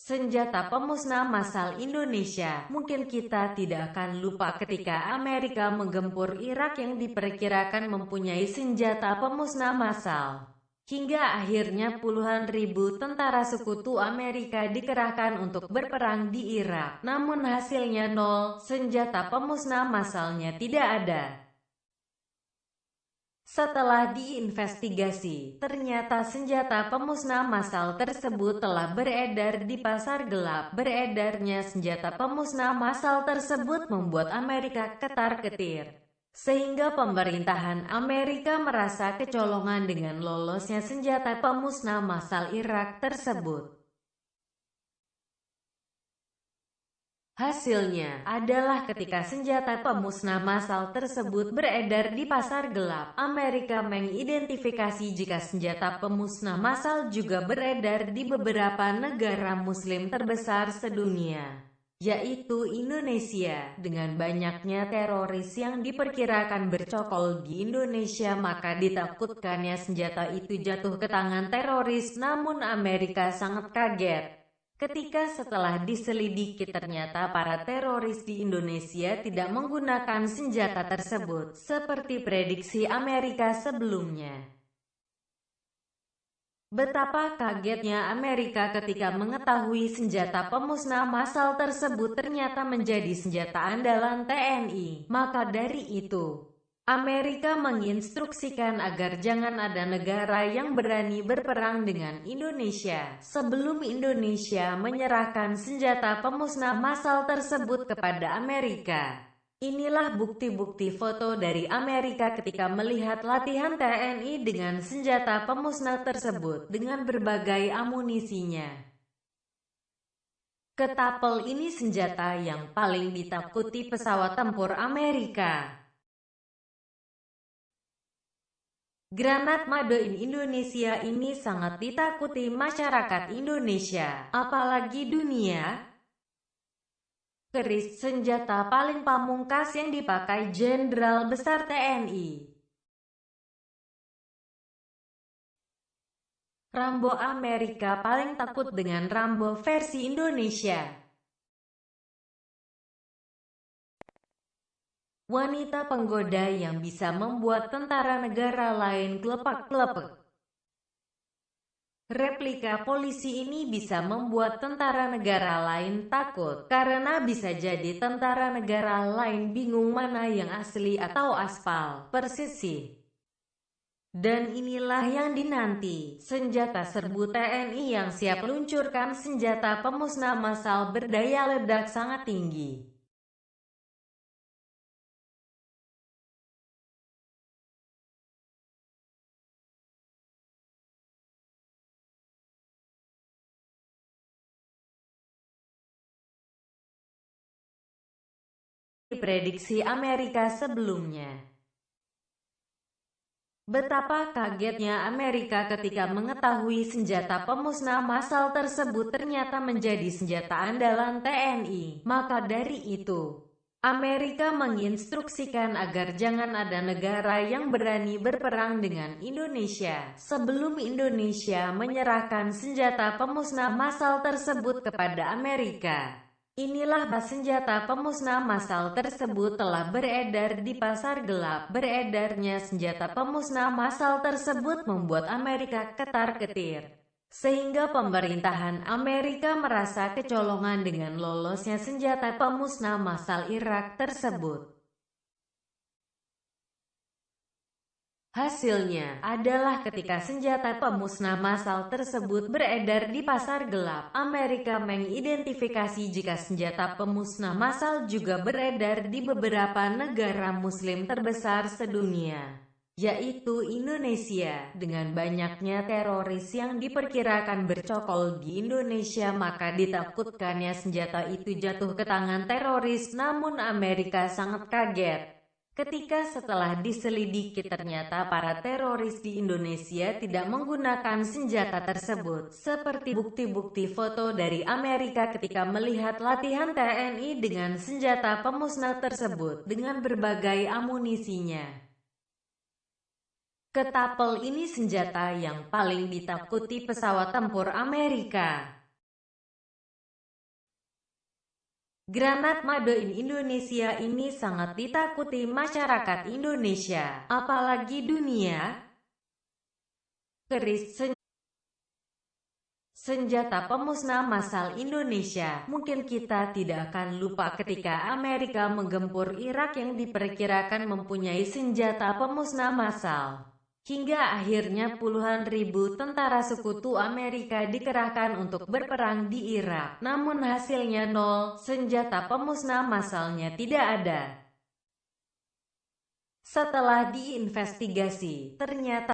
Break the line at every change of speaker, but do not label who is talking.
Senjata pemusnah massal Indonesia. Mungkin kita tidak akan lupa ketika Amerika menggempur Irak yang diperkirakan mempunyai senjata pemusnah massal. Hingga akhirnya puluhan ribu tentara sekutu Amerika dikerahkan untuk berperang di Irak. Namun hasilnya nol, senjata pemusnah massalnya tidak ada. Setelah diinvestigasi, ternyata senjata pemusnah massal tersebut telah beredar di pasar gelap. Beredarnya senjata pemusnah massal tersebut membuat Amerika ketar-ketir. Sehingga pemerintahan Amerika merasa kecolongan dengan lolosnya senjata pemusnah massal Irak tersebut. Hasilnya adalah ketika senjata pemusnah massal tersebut beredar di pasar gelap, Amerika mengidentifikasi jika senjata pemusnah massal juga beredar di beberapa negara muslim terbesar sedunia, yaitu Indonesia. Dengan banyaknya teroris yang diperkirakan bercokol di Indonesia, maka ditakutkannya senjata itu jatuh ke tangan teroris. Namun Amerika sangat kaget ketika setelah diselidiki ternyata para teroris di Indonesia tidak menggunakan senjata tersebut, seperti prediksi Amerika sebelumnya. Betapa kagetnya Amerika ketika mengetahui senjata pemusnah massal tersebut ternyata menjadi senjata andalan TNI. Maka dari itu, Amerika menginstruksikan agar jangan ada negara yang berani berperang dengan Indonesia sebelum Indonesia menyerahkan senjata pemusnah massal tersebut kepada Amerika. Inilah bukti-bukti foto dari Amerika ketika melihat latihan TNI dengan senjata pemusnah tersebut dengan berbagai amunisinya. Ketapel ini senjata yang paling ditakuti pesawat tempur Amerika. Granat Made in Indonesia ini sangat ditakuti masyarakat Indonesia, apalagi dunia. Keris senjata paling pamungkas yang dipakai Jenderal Besar TNI. Rambo Amerika paling takut dengan Rambo versi Indonesia. Wanita penggoda yang bisa membuat tentara negara lain kelepak-kelepek. Replika polisi ini bisa membuat tentara negara lain takut, karena bisa jadi tentara negara lain bingung mana yang asli atau aspal, persis sih. Dan inilah yang dinanti, senjata serbu TNI yang siap luncurkan senjata pemusnah massal berdaya ledak sangat tinggi. Prediksi Amerika sebelumnya. Betapa kagetnya Amerika ketika mengetahui senjata pemusnah massal tersebut ternyata menjadi senjata andalan TNI. Maka dari itu, Amerika menginstruksikan agar jangan ada negara yang berani berperang dengan Indonesia sebelum Indonesia menyerahkan senjata pemusnah massal tersebut kepada Amerika. Inilah senjata pemusnah massal tersebut telah beredar di pasar gelap. Beredarnya senjata pemusnah massal tersebut membuat Amerika ketar-ketir. Sehingga pemerintahan Amerika merasa kecolongan dengan lolosnya senjata pemusnah massal Irak tersebut. Hasilnya adalah ketika senjata pemusnah massal tersebut beredar di pasar gelap, Amerika mengidentifikasi jika senjata pemusnah massal juga beredar di beberapa negara muslim terbesar sedunia, yaitu Indonesia. Dengan banyaknya teroris yang diperkirakan bercokol di Indonesia, maka ditakutkannya senjata itu jatuh ke tangan teroris. Namun Amerika sangat kaget ketika setelah diselidiki ternyata para teroris di Indonesia tidak menggunakan senjata tersebut, seperti bukti-bukti foto dari Amerika ketika melihat latihan TNI dengan senjata pemusnah tersebut dengan berbagai amunisinya. Ketapel ini senjata yang paling ditakuti pesawat tempur Amerika. Granat Made in Indonesia ini sangat ditakuti masyarakat Indonesia, apalagi dunia. Keris senjata pemusnah massal Indonesia. Mungkin kita tidak akan lupa ketika Amerika menggempur Irak yang diperkirakan mempunyai senjata pemusnah massal. Hingga akhirnya puluhan ribu tentara sekutu Amerika dikerahkan untuk berperang di Irak. Namun hasilnya nol, senjata pemusnah massalnya tidak ada. Setelah diinvestigasi, ternyata